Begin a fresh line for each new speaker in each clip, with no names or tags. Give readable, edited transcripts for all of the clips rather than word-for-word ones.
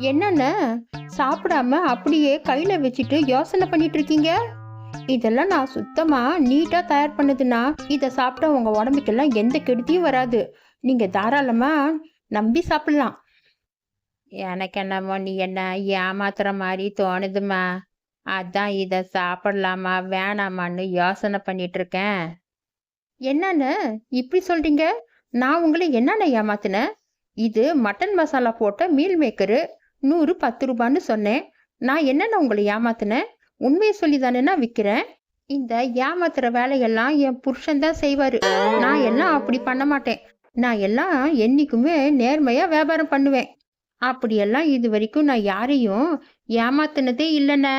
என்னன்னு சாப்பிடாம அப்படியே கையில வச்சுட்டு யோசனை பண்ணிட்டு இருக்கீங்க? இதெல்லாம் நான் சுத்தமா நீட்டா தயார் பண்ணதுன்னா இத சாப்பிட்டா உங்க உடம்புக்கெல்லாம் எந்த கெடுதியும் வராது. நீங்க தாராளமா நம்பி சாப்பிடலாம். எனக்கு என்னமோ நீ என்ன ஏமாத்துற மாதிரி தோணுதுமா. அதான் இத சாப்பிடலாமா வேணாமான்னு யோசனை பண்ணிட்டு இருக்கேன். என்னன்னு இப்படி சொல்றீங்க? நான் உங்களை என்னென்ன ஏமாத்தினேன்? இது மட்டன் மசாலா போட்ட மீல் மேக்கரு 110 ரூபான்னு சொன்னேன். நான் என்னென்ன உங்களை ஏமாத்தினேன்? உண்மையை சொல்லி தானே விற்கிறேன். இந்த ஏமாத்துற வேலையெல்லாம் என் புருஷன் தான் செய்வாரு. நான் எல்லாம் அப்படி பண்ண மாட்டேன். நான் எல்லாம் என்னைக்குமே நேர்மையா வியாபாரம் பண்ணுவேன். அப்படியெல்லாம் இது வரைக்கும் நான் யாரையும் ஏமாத்தினதே இல்லைண்ணே.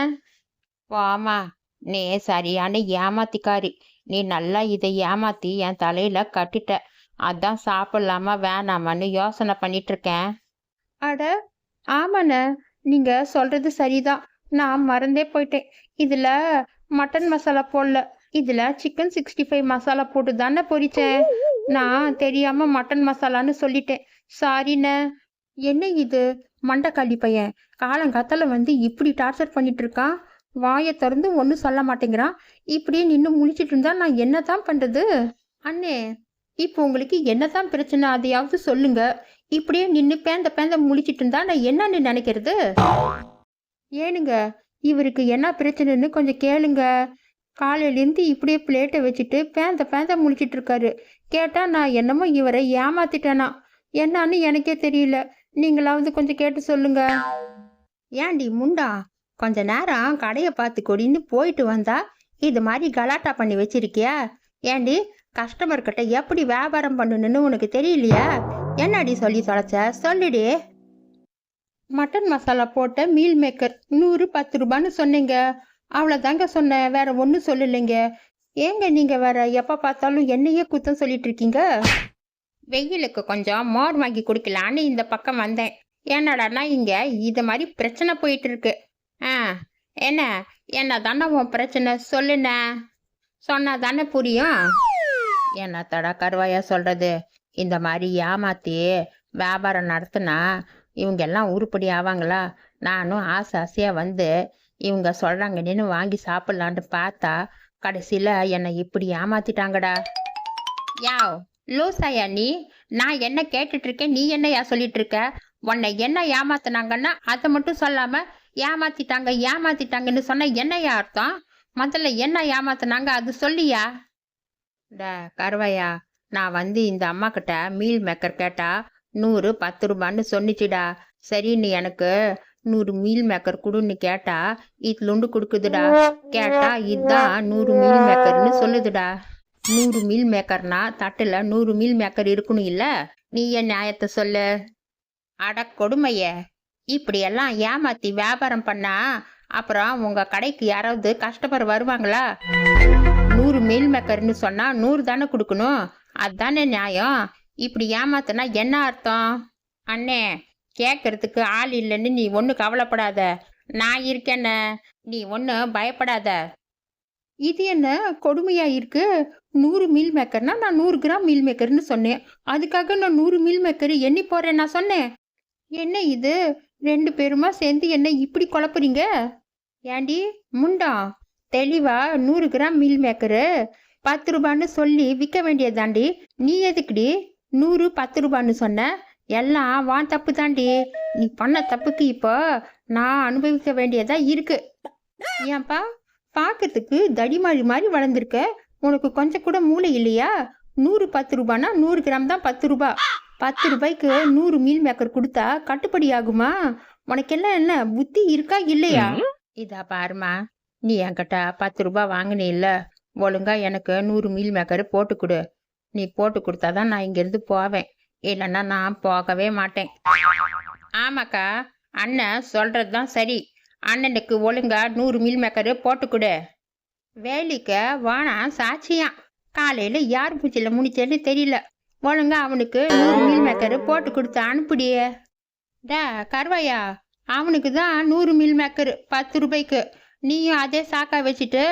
வாமா, நீ சரியான ஏமாத்திக்காரி. நீ நல்லா இதை ஏமாத்தி என் தலையில கட்டிட்ட. அதான் சாப்பிடலாமா வேணாமான்னு யோசனை பண்ணிட்டு இருக்கேன். அட ஆமாண்ணே, நீங்க சொல்றது சரிதான். நான் மறந்தே போயிட்டேன். இதுல மட்டன் மசாலா போடல. இதுல சிக்கன் 65 மசாலா போட்டு தானே பொரிச்சேன். நான் தெரியாம மட்டன் மசாலான்னு சொல்லிட்டேன். சாரிண்ணே. என்ன இது மண்டக்காளி பையன் காலங்காத்தால வந்து இப்படி டார்ச்சர் பண்ணிட்டு இருக்கான். வாயை திறந்து ஒன்றும் சொல்ல மாட்டேங்கிறான். இப்படியே நின்று முழிச்சிட்டு இருந்தா நான் என்னதான் பண்றது? அண்ணே, இப்போ உங்களுக்கு என்னதான் பிரச்சனை அதையாவது சொல்லுங்க. இப்படியே நின்று பேந்த பேந்த முழிச்சிட்டு இருந்தா நான் என்னன்னு நினைக்கிறது? ஏனுங்க, இவருக்கு என்ன பிரச்சனைன்னு கொஞ்சம் கேளுங்க. காலையிலேருந்து இப்படியே பிளேட்டை வச்சுட்டு பேந்த பேந்த முழிச்சிட்டு இருக்காரு. கேட்டா நான் என்னமோ இவரை ஏமாத்திட்டேனா என்னான்னு எனக்கே தெரியல. நீங்களாவது கொஞ்சம் கேட்டு சொல்லுங்க. ஏண்டி முண்டா, கொஞ்ச நேரம் கடையை பார்த்து கொடின்னு போயிட்டு வந்தா இது மாதிரி கலாட்டா பண்ணி வச்சிருக்கியா? ஏண்டி, கஸ்டமர் கிட்ட எப்படி வியாபாரம் பண்ணணும்னு உனக்கு தெரியலையா? என்னடி சொல்லி தொலைச்ச சொல்லுடி. மட்டன் மசாலா போட்ட மீல் மேக்கர் 110 ரூபான்னு சொன்னீங்க. அவ்வளோதாங்க சொன்னேன், வேற ஒன்றும் சொல்லலைங்க. ஏங்க நீங்க வேற எப்போ பார்த்தாலும் என்னையே குத்தம் சொல்லிட்டு இருக்கீங்க? வெயிலுக்கு கொஞ்சம் மோர் வாங்கி குடிக்கலான்னு இந்த பக்கம் வந்தேன். என்னடானா இங்க இது மாதிரி பிரச்சனை போயிட்டு இருக்கு. என்ன என்ன தானே உன் பிரச்சனை சொல்லுண்ண. சொன்னா தானே புரியும். என்னத்தடா கருவாயா சொல்றது? இந்த மாதிரி ஏமாத்தி வியாபாரம் நடத்தினா இவங்க எல்லாம் உருப்படி ஆவாங்களா? நானும் ஆசை ஆசையாக வந்து இவங்க சொல்கிறாங்கன்னு வாங்கி சாப்பிட்லான்ட்டு பார்த்தா கடைசியில் என்னை இப்படி ஏமாத்திட்டாங்கடா. யாவ் லூசாயா நீ? நான் என்ன கேட்டுட்டு இருக்கேன், நீ என்னையா சொல்லிட்டு இருக்க? உன்னை என்ன ஏமாத்தினாங்கன்னா அதை மட்டும் சொல்லாம ஏமாத்திட்டாங்கன்னு சொன்ன என்னையா அர்த்தம்? முதல்ல என்ன ஏமாத்தினாங்க அது சொல்லியா? கருவையா, நான் வந்து இந்த அம்மா கிட்ட மீல் மேக்கர் கேட்டா 110 ரூபான்னு சொன்னிச்சுடா. சரி, நீ எனக்கு 100 மீல் மேக்கர் கொடுன்னு கேட்டா இட்லுண்டு கொடுக்குதுடா. கேட்டா இதுதான் 100 மீல் மேக்கர்னு சொல்லுதுடா. 100 மீல் மேக்கர்னா தட்டுல 100 மீல் மேக்கர் இருக்கணும் இல்ல? நீ என் நியாயத்தை சொல்லு. அட கொடுமைய, இப்படியெல்லாம் ஏமாத்தி வியாபாரம் பண்ணா அப்புறம் உங்க கடைக்கு யாராவது கஸ்டமர் வருவாங்களா? 100 மீல் மேக்கர்னு சொன்னா 100 தானே கொடுக்கணும். அதுதானே நியாயம். இப்படி ஏமாத்தினா என்ன அர்த்தம்? அண்ணே, கேட்கறதுக்கு ஆள் இல்லைன்னு நீ ஒன்றும் கவலைப்படாத, நான் இருக்கேன்னு. நீ ஒன்றும் பயப்படாத. இது என்ன கொடுமையா இருக்கு? 100 மீல் மேக்கர்னா நான் 100 கிராம் மீல் மேக்கர்னு சொன்னேன். அதுக்காக நான் 100 மீல் மேக்கர் எண்ணி போறேன் நான் சொன்னேன். என்ன இது, 2 பேருமா சேர்ந்து என்ன இப்படி குழப்புறீங்க? ஏண்டி முண்டா, தெளிவா 100 கிராம் மீல் மேக்கரு 10 ரூபான்னு சொல்லி விற்க வேண்டியதாண்டி. நீ எதுக்குடி 110 ரூபான்னு சொன்ன? எல்லாம் வான் தப்பு தாண்டி. நீ பண்ண தப்புக்கு இப்போ நான் அனுபவிக்க வேண்டியதா இருக்கு. ஏன்பா பார்க்கறதுக்கு தடிமாறி மாதிரி வளர்ந்துருக்க? உனக்கு கொஞ்சம் கூட மூளை இல்லையா? 110 ரூபானா 100 கிராம் தான் 10 ரூபா. 10 ரூபாய்க்கு 100 மீல் மேக்கர் கொடுத்தா கட்டுப்படி ஆகுமா? உனக்கெல்லாம் என்ன புத்தி இருக்கா இல்லையா? இதா பாருமா, நீ என்கிட்ட 10 ரூபாய் வாங்கினே இல்ல, ஒழுங்கா எனக்கு 100 மீல் மேக்கர் போட்டு கொடு. நீ போட்டு கொடுத்தாதான் நான் இங்கிருந்து போவேன், இல்லைன்னா நான் போகவே மாட்டேன். ஆமாக்கா, அண்ணன் சொல்றது தான் சரி. அண்ணனுக்கு ஒழுங்கா 100 மீல் மேக்கரு போட்டு கொடு. வேலிக்க வானா சாட்சியான். காலையில யார் பூச்சில முடிச்சேன்னு தெரியல. ஒழுங்கா அவனுக்கு 100 மீல் மேக்கரு போட்டு கொடுத்து அனுப்புடியே. கருவாயா, அவனுக்கு தான் 100 மீல் மேக்கரு 10 ரூபாய்க்கு. நீயும் அதே சாக்கா வச்சுட்டு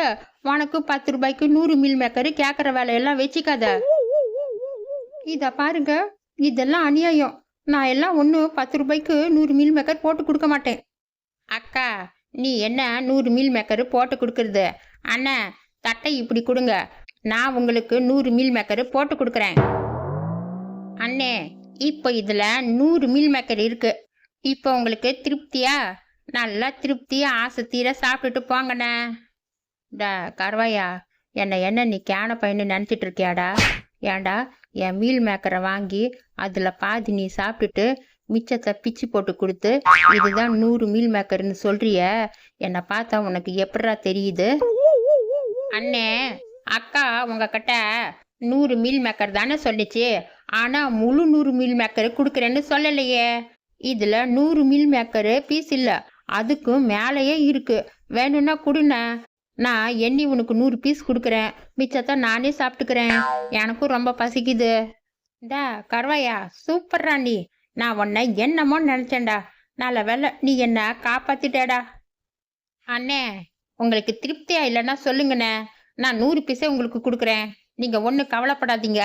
உனக்கு 10 ரூபாய்க்கு 100 மீல் மேக்கரு கேட்குற வேலையெல்லாம் வச்சுக்காத. இத பாருங்க, இதெல்லாம் அநியாயம். நான் எல்லாம் ஒன்றும் 10 ரூபாய்க்கு 100 மீல் மேக்கர் போட்டு கொடுக்க மாட்டேன். அக்கா, நீ என்ன 100 மீல் மேக்கர் போட்டு கொடுக்கறது? அண்ணா, தட்டை இப்படி கொடுங்க, நான் உங்களுக்கு 100 மீல் மேக்கர் போட்டு கொடுக்குறேன். அண்ணே, இப்போ இதில் 100 மீல் மேக்கர் இருக்கு. இப்போ உங்களுக்கு திருப்தியா? நல்லா திருப்தியா ஆசை தீர சாப்பிட்டுட்டு போங்கண்ணே. கருவாயா, என்ன நீ கேன பையனு நினச்சிட்டு இருக்கியாடா? ஏண்டா, என் மீல் மேக்கரை வாங்கி அதில் பாதி நீ சாப்பிட்டுட்டு மிச்சத்தை பிச்சு போட்டு கொடுத்து இதுதான் 100 மீல் மேக்கர்னு சொல்றிய? என்னை பார்த்தா உனக்கு எப்படா தெரியுது? அண்ணே, அக்கா உங்ககிட்ட 100 மீல் மேக்கர் தானே சொல்லிச்சு, ஆனால் முழு 100 மீல் மேக்கர் கொடுக்குறேன்னு சொல்லலையே. இதில் 100 மீல் மேக்கரு பீஸ் இல்லை, அதுக்கும் மேலேயே இருக்கு. வேணும்னா கொடுண்ண, நான் எண்ணி உனக்கு 100 பீஸ் கொடுக்குறேன், மிச்சத்தை நானே சாப்பிட்டுக்கிறேன். எனக்கும் ரொம்ப பசிக்குது. கருவாயா, சூப்பர்ரா நீ. நான் உன்னை என்னமோ நினச்சேன்டா, நல்ல வேலை நீ என்ன காப்பாத்திட்டேடா. அண்ணே, உங்களுக்கு திருப்தியா இல்லைன்னா சொல்லுங்கண்ணே, நான் 100 பீஸே உங்களுக்கு கொடுக்குறேன். நீங்க ஒன்றும் கவலைப்படாதீங்க.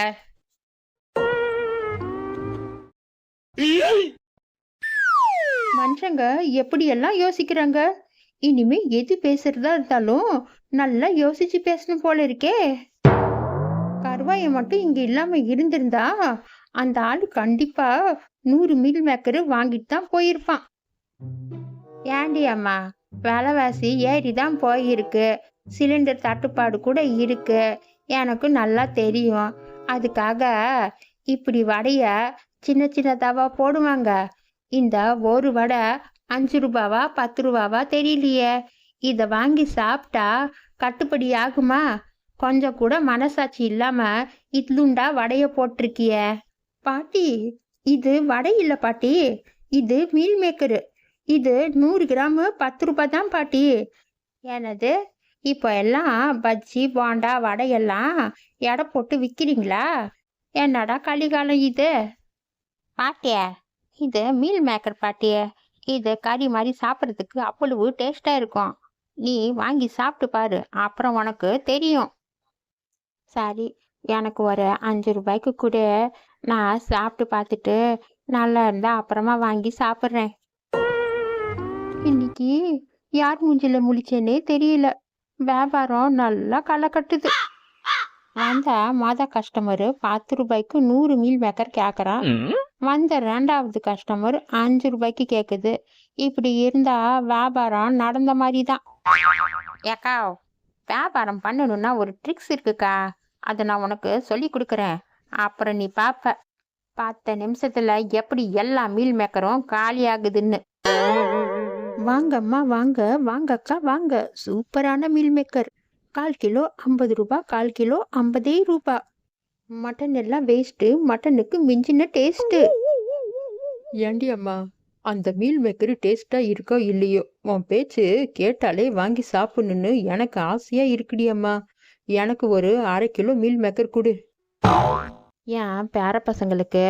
மனுஷங்க எப்படியெல்லாம் யோசிக்கிறாங்க. இனிமே எது பேசுறதா இருந்தாலும் நல்லா யோசிச்சு பேசணும் போல இருக்கே. கருவாயை மட்டும் இங்க இல்லாம இருந்திருந்தா அந்த ஆளு கண்டிப்பா 100 மீல் மேக்கரு வாங்கிட்டு தான் போயிருப்பான். ஏண்டி அம்மா, விலைவாசி ஏறிதான் போயிருக்கு, சிலிண்டர் தட்டுப்பாடு கூட இருக்கு, எனக்கு நல்லா தெரியும். அதுக்காக இப்படி வடைய சின்ன சின்னதாவா போடுவாங்க. இந்த ஒரு வடை 5 ரூபாவா 10 ரூபாவா தெரியலையே. இதை வாங்கி சாப்பிட்டா கட்டுப்படி ஆகுமா? கொஞ்சம் கூட மனசாட்சி இல்லாம இட்லுண்டா வடைய போட்டிருக்கிய. பாட்டி, இது வடை இல்லை பாட்டி, இது மீல் மேக்கரு. இது 100 கிராம் 10 ரூபாய் தான் பாட்டி. எனது இப்போ எல்லாம் பஜ்ஜி போண்டா வடையெல்லாம் எடை போட்டு விற்கிறீங்களா? என்னடா கலிகாலம் இது? பாட்டிய, இது மீல் மேக்கர் பாட்டிய. இது கறி மாதிரி சாப்பிட்றதுக்கு அவ்வளவு டேஸ்டா இருக்கும். நீ வாங்கி சாப்பிட்டு பாரு, அப்புறம் உனக்கு தெரியும். சரி, எனக்கு ஒரு 5 ரூபாய்க்கு கூட, நான் சாப்பிட்டு பார்த்துட்டு நல்லா இருந்தா அப்புறமா வாங்கி சாப்பிட்றேன். இன்னைக்கு யார் மூஞ்சில முழிச்சேனே தெரியல. வியாபாரம் நல்லா களை கட்டுது. வந்த கஸ்டமரு 10 ரூபாய்க்கு 100 மீல் மேக்கர் கேட்குறான். வந்த 2வது கஸ்டமர் 5 ரூபாய்க்கு கேட்குது. இப்படி இருந்தா வியாபாரம் நடந்த மாதிரி தான். ஏக்கா, வியாபாரம் பண்ணணும்னா ஒரு ட்ரிக்ஸ் இருக்குக்கா, அதை நான் உனக்கு சொல்லி கொடுக்குறேன். அப்புறம் நீ பார்ப்ப, 10 நிமிஷத்துல எப்படி எல்லா மீல் மேக்கரும் காலி ஆகுதுன்னு. வாங்கம்மா வாங்க, வாங்கக்கா வாங்க, சூப்பரான மீல் மேக்கர். 1/4 கிலோ 50 ரூபாய், 1/4 கிலோ 50 ரூபாய். மட்டன் எல்லாம் வேஸ்ட்டு, மட்டனுக்கு மிஞ்சின டேஸ்ட்டு.
ஏண்டி அம்மா, அந்த மீல் மேக்கரு டேஸ்டா இருக்கோ இல்லையோ, உன் பேச்சு கேட்டாலே வாங்கி சாப்பிடணுன்னு எனக்கு ஆசையா இருக்குடி அம்மா. எனக்கு ஒரு 1/2 கிலோ மீல் மேக்கர் கொடு.
என் பேர பசங்களுக்கு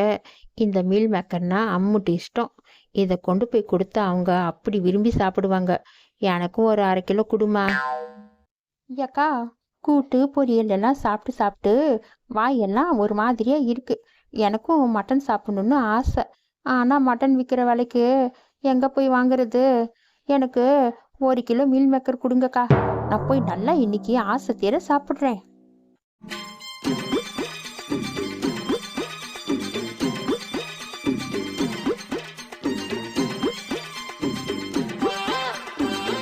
இந்த மீல் மேக்கர்னா அம்முட்டு இஷ்டம். இதை கொண்டு போய் கொடுத்தா அவங்க அப்படி விரும்பி சாப்பிடுவாங்க. எனக்கும் ஒரு 1/2 கிலோ கொடுமா. ஐயாக்கா, கூட்டு பொரியல் எல்லாம் சாப்பிட்டு சாப்பிட்டு வாயெல்லாம் ஒரு மாதிரியா இருக்கு. எனக்கும் மட்டன் சாப்பிடணும்னு ஆசை. ஆனால் மட்டன் விற்கிற விலைக்கு எங்கே போய் வாங்குறது? எனக்கு 1 கிலோ மீல் மேக்கர் கொடுங்கக்கா, நான் போய் நல்லா இன்னைக்கு ஆசை தீர சாப்பிட்றேன்.